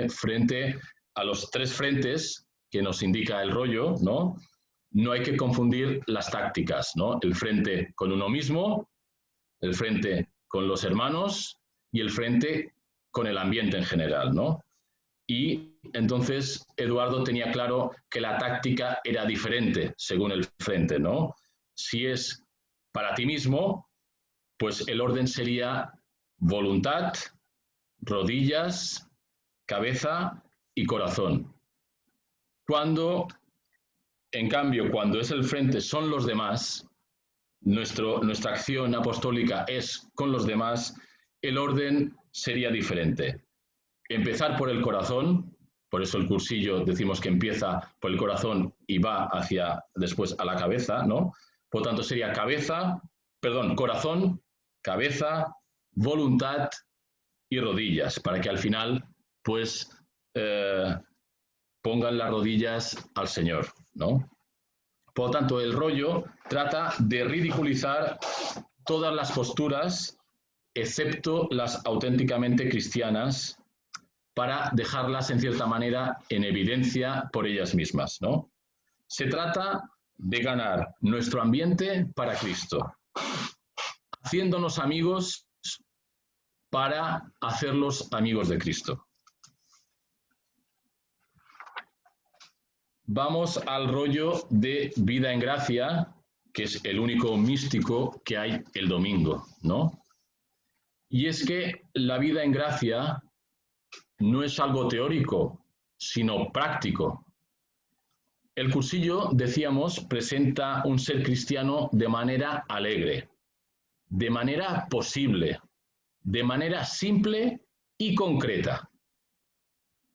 frente a los 3 frentes que nos indica el rollo, ¿no? No hay que confundir las tácticas, ¿no? El frente con uno mismo, el frente con los hermanos y el frente con el ambiente en general, ¿no? Y entonces Eduardo tenía claro que la táctica era diferente según el frente, ¿no? Si es para ti mismo, pues el orden sería voluntad, rodillas, cabeza y corazón. En cambio, cuando es el frente son los demás, nuestra acción apostólica es con los demás, el orden sería diferente. Empezar por el corazón, por eso el cursillo decimos que empieza por el corazón y va hacia después a la cabeza, ¿no? Por tanto sería corazón, cabeza, voluntad y rodillas, para que al final pues pongan las rodillas al Señor, ¿no? Por lo tanto, el rollo trata de ridiculizar todas las posturas, excepto las auténticamente cristianas, para dejarlas, en cierta manera, en evidencia por ellas mismas, ¿no? Se trata de ganar nuestro ambiente para Cristo, haciéndonos amigos para hacerlos amigos de Cristo. vamos al rollo de vida en gracia, que es el único místico que hay el domingo, ¿no? Y es que la vida en gracia no es algo teórico, sino práctico. El cursillo, decíamos, presenta un ser cristiano de manera alegre, de manera posible, de manera simple y concreta.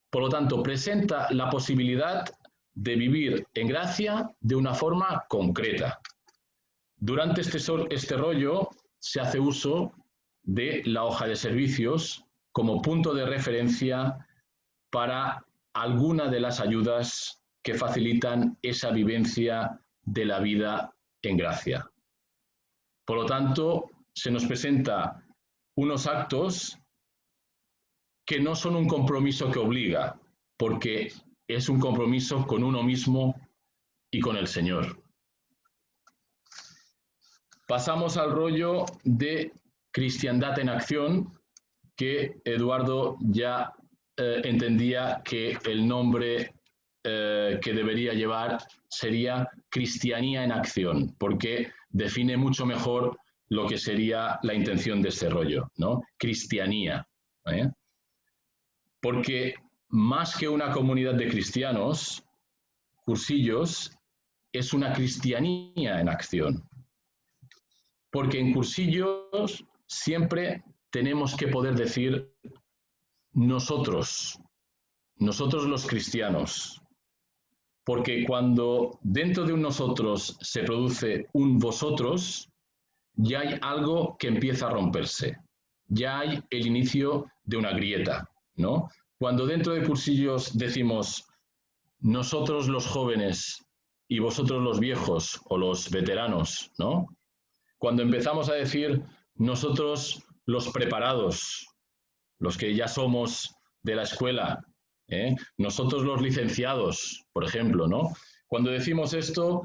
Por lo tanto, presenta la posibilidad de vivir en gracia de una forma concreta. Durante este rollo se hace uso de la hoja de servicios como punto de referencia para alguna de las ayudas que facilitan esa vivencia de la vida en gracia. Por lo tanto, se nos presenta unos actos que no son un compromiso que obliga, porque es un compromiso con uno mismo y con el Señor. Pasamos al rollo de cristiandad en acción, que Eduardo ya entendía que el nombre que debería llevar sería cristianía en acción, porque define mucho mejor lo que sería la intención de este rollo, ¿no? Cristianía. Porque más que una comunidad de cristianos, Cursillos es una cristianía en acción. Porque en Cursillos siempre tenemos que poder decir nosotros los cristianos. Porque cuando dentro de un nosotros se produce un vosotros, ya hay algo que empieza a romperse. Ya hay el inicio de una grieta, ¿no? Cuando dentro de Cursillos decimos nosotros los jóvenes y vosotros los viejos o los veteranos, ¿no? Cuando empezamos a decir nosotros los preparados, los que ya somos de la escuela, nosotros los licenciados, por ejemplo, ¿no? Cuando decimos esto,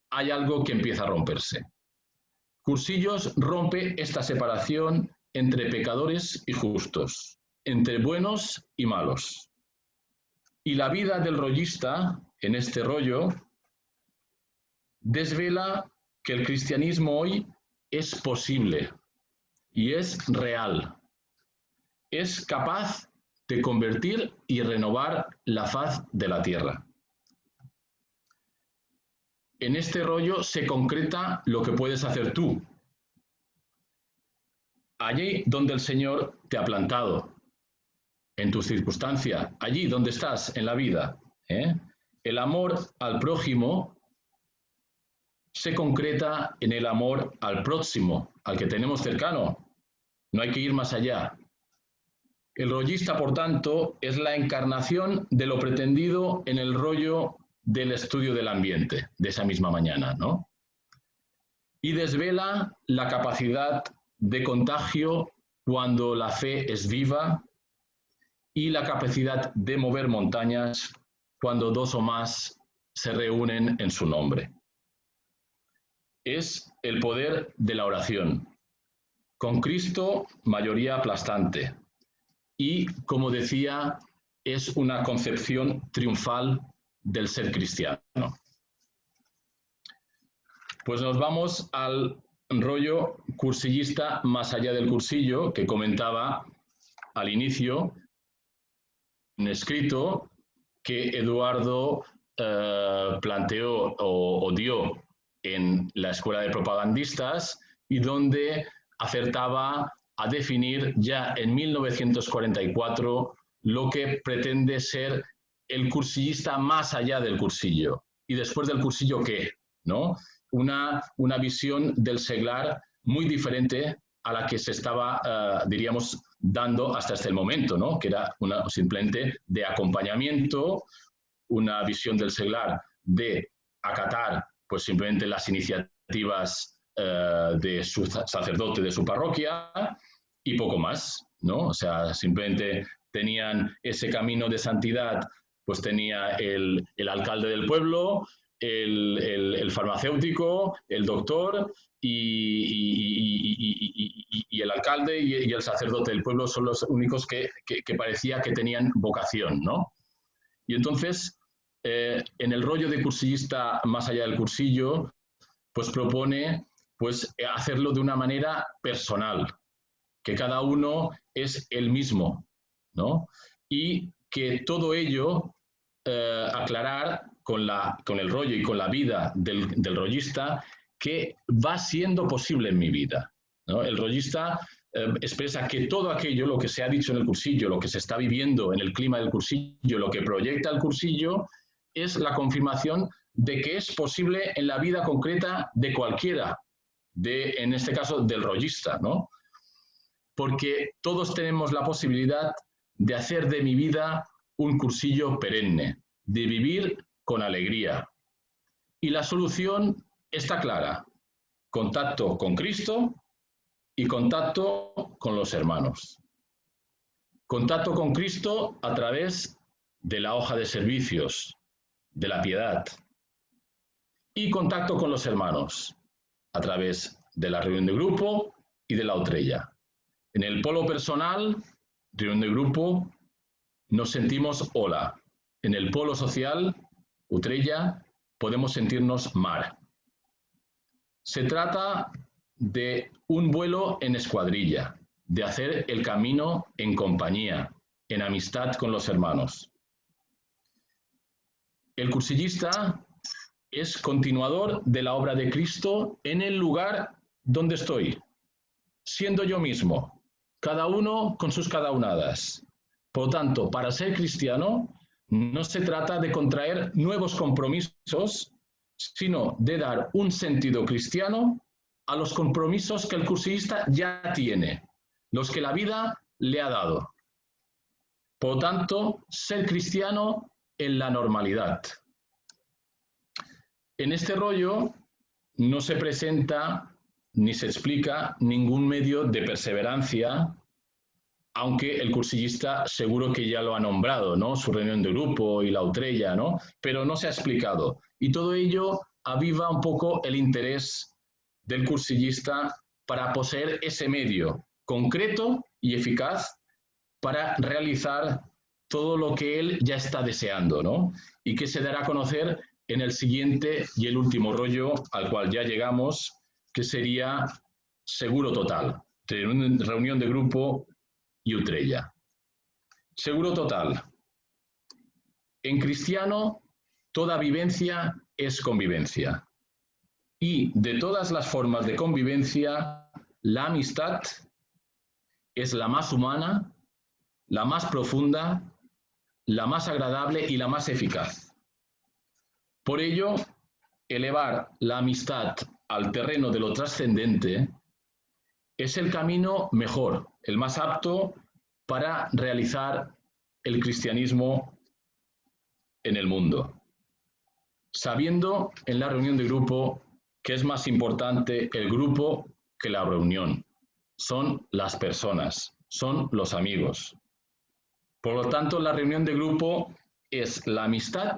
hay algo que empieza a romperse. Cursillos rompe esta separación entre pecadores y justos, entre buenos y malos. Y la vida del rollista, en este rollo, desvela que el cristianismo hoy es posible y es real. Es capaz de convertir y renovar la faz de la tierra. En este rollo se concreta lo que puedes hacer tú. Allí donde el Señor te ha plantado, en tu circunstancia, allí donde estás en la vida. El amor al prójimo se concreta en el amor al próximo, al que tenemos cercano. No hay que ir más allá. El rollista, por tanto, es la encarnación de lo pretendido en el rollo del estudio del ambiente de esa misma mañana, ¿no? Y desvela la capacidad de contagio cuando la fe es viva y la capacidad de mover montañas cuando dos o más se reúnen en su nombre. Es el poder de la oración. Con Cristo, mayoría aplastante. Y, como decía, es una concepción triunfal del ser cristiano. Pues nos vamos al rollo cursillista más allá del cursillo, que comentaba al inicio, un escrito que Eduardo planteó o dio en la Escuela de Propagandistas y donde acertaba a definir ya en 1944 lo que pretende ser el cursillista más allá del cursillo. ¿Y después del cursillo qué? ¿No? Una visión del seglar muy diferente a la que se estaba, diríamos, dando hasta este momento, ¿no? Que era simplemente de acompañamiento, una visión del seglar de acatar pues simplemente las iniciativas de su sacerdote, de su parroquia, y poco más, ¿no? O sea, simplemente tenían ese camino de santidad, pues tenía el alcalde del pueblo, el farmacéutico, el doctor y el alcalde y el sacerdote del pueblo son los únicos que parecía que tenían vocación, ¿no? Y entonces en el rollo de cursillista más allá del cursillo, pues propone pues, hacerlo de una manera personal, que cada uno es el mismo, ¿no? Y que todo ello aclarar con el rollo y con la vida del rollista que va siendo posible en mi vida, ¿no? El rollista expresa que todo aquello, lo que se ha dicho en el cursillo, lo que se está viviendo en el clima del cursillo, lo que proyecta el cursillo, es la confirmación de que es posible en la vida concreta de cualquiera, en este caso del rollista, ¿no? Porque todos tenemos la posibilidad de hacer de mi vida un cursillo perenne, de vivir con alegría. Y la solución está clara: contacto con Cristo y contacto con los hermanos. Contacto con Cristo a través de la hoja de servicios, de la piedad. Y contacto con los hermanos a través de la reunión de grupo y de la utrella. En el polo personal, reunión de grupo, nos sentimos hola. En el polo social, utrella, podemos sentirnos mar. Se trata de un vuelo en escuadrilla, de hacer el camino en compañía, en amistad con los hermanos. El cursillista es continuador de la obra de Cristo en el lugar donde estoy, siendo yo mismo, cada uno con sus cadaunadas. Por lo tanto, para ser cristiano, no se trata de contraer nuevos compromisos, sino de dar un sentido cristiano a los compromisos que el cursillista ya tiene, los que la vida le ha dado. Por lo tanto, ser cristiano en la normalidad. En este rollo no se presenta ni se explica ningún medio de perseverancia, aunque el cursillista seguro que ya lo ha nombrado, ¿no? Su reunión de grupo y la utrella, ¿no? Pero no se ha explicado. Y todo ello aviva un poco el interés del cursillista para poseer ese medio concreto y eficaz para realizar todo lo que él ya está deseando, ¿no? Y que se dará a conocer en el siguiente y el último rollo al cual ya llegamos, que sería seguro total, reunión de grupo y utrella. Seguro total. En cristiano, toda vivencia es convivencia. Y de todas las formas de convivencia, la amistad es la más humana, la más profunda, la más agradable y la más eficaz. Por ello, elevar la amistad al terreno de lo trascendente es el camino mejor, el más apto para realizar el cristianismo en el mundo. Sabiendo en la reunión de grupo que es más importante el grupo que la reunión. Son las personas, son los amigos. Por lo tanto, la reunión de grupo es la amistad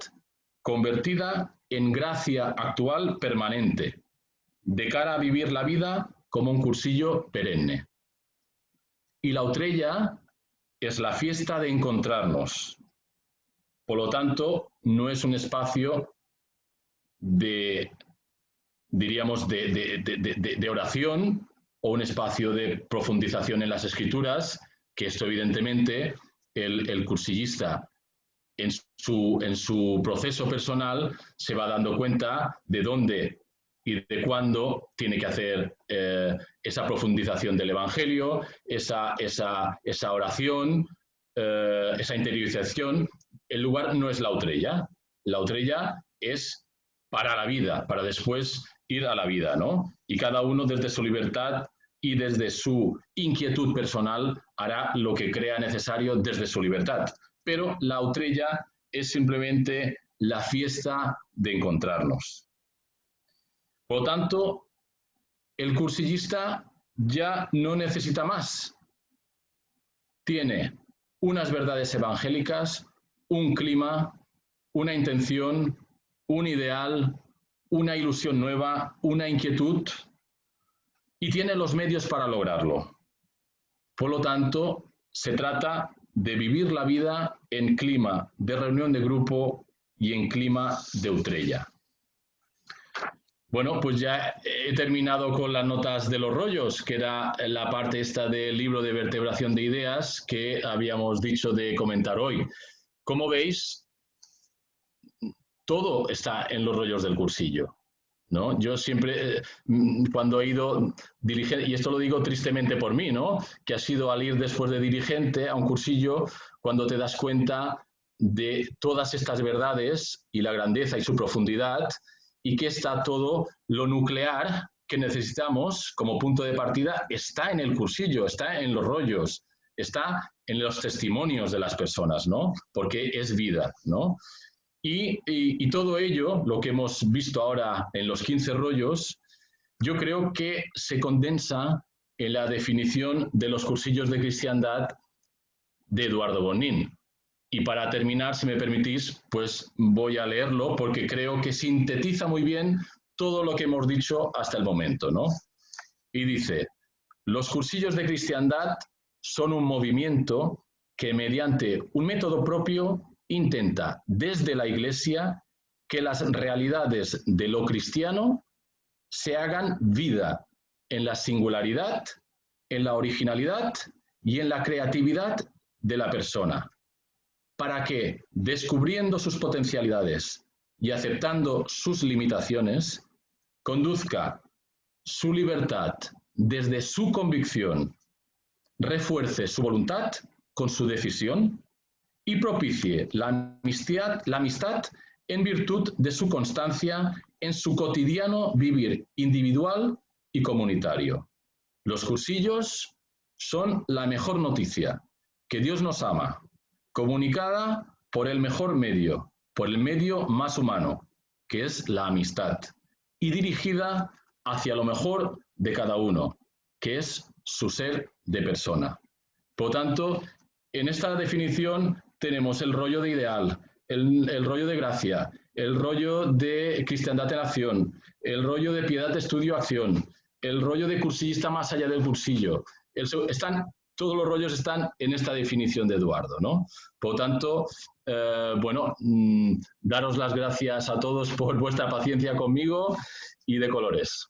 convertida en gracia actual permanente, de cara a vivir la vida como un cursillo perenne. Y la utrella es la fiesta de encontrarnos. Por lo tanto, no es un espacio de, diríamos, de oración o un espacio de profundización en las escrituras, que esto evidentemente el cursillista en su proceso personal se va dando cuenta de dónde y de cuándo tiene que hacer esa profundización del Evangelio, esa oración, esa interiorización. El lugar no es la utrella. La utrella es para la vida, para después ir a la vida, ¿no? Y cada uno desde su libertad y desde su inquietud personal hará lo que crea necesario desde su libertad. Pero la utrella es simplemente la fiesta de encontrarnos. Por lo tanto, el cursillista ya no necesita más. Tiene unas verdades evangélicas, un clima, una intención, un ideal, una ilusión nueva, una inquietud, y tiene los medios para lograrlo. Por lo tanto, se trata de vivir la vida en clima de reunión de grupo y en clima de Utrella. Bueno, pues ya he terminado con las notas de los rollos, que era la parte esta del libro de vertebración de ideas que habíamos dicho de comentar hoy. Como veis, todo está en los rollos del cursillo, ¿no? Yo siempre, cuando he ido dirigente, y esto lo digo tristemente por mí, ¿no? Que ha sido al ir después de dirigente a un cursillo, cuando te das cuenta de todas estas verdades y la grandeza y su profundidad, y que está todo lo nuclear que necesitamos como punto de partida, está en el cursillo, está en los rollos, está en los testimonios de las personas, ¿no? Porque es vida, ¿no? Y todo ello, lo que hemos visto ahora en los 15 rollos, yo creo que se condensa en la definición de los cursillos de cristiandad de Eduardo Bonin. Y para terminar, si me permitís, pues voy a leerlo porque creo que sintetiza muy bien todo lo que hemos dicho hasta el momento, ¿no? Y dice, los cursillos de cristiandad son un movimiento que mediante un método propio intenta desde la Iglesia que las realidades de lo cristiano se hagan vida en la singularidad, en la originalidad y en la creatividad de la persona, para que, descubriendo sus potencialidades y aceptando sus limitaciones, conduzca su libertad desde su convicción, refuerce su voluntad con su decisión y propicie la amistad en virtud de su constancia en su cotidiano vivir individual y comunitario. Los cursillos son la mejor noticia, que Dios nos ama, comunicada por el mejor medio, por el medio más humano, que es la amistad, y dirigida hacia lo mejor de cada uno, que es su ser de persona. Por lo tanto, en esta definición tenemos el rollo de ideal, el rollo de gracia, el rollo de cristiandad en acción, el rollo de piedad, estudio, acción, el rollo de cursillista más allá del cursillo. Todos los rollos están en esta definición de Eduardo, ¿no? Por lo tanto, daros las gracias a todos por vuestra paciencia conmigo y de colores.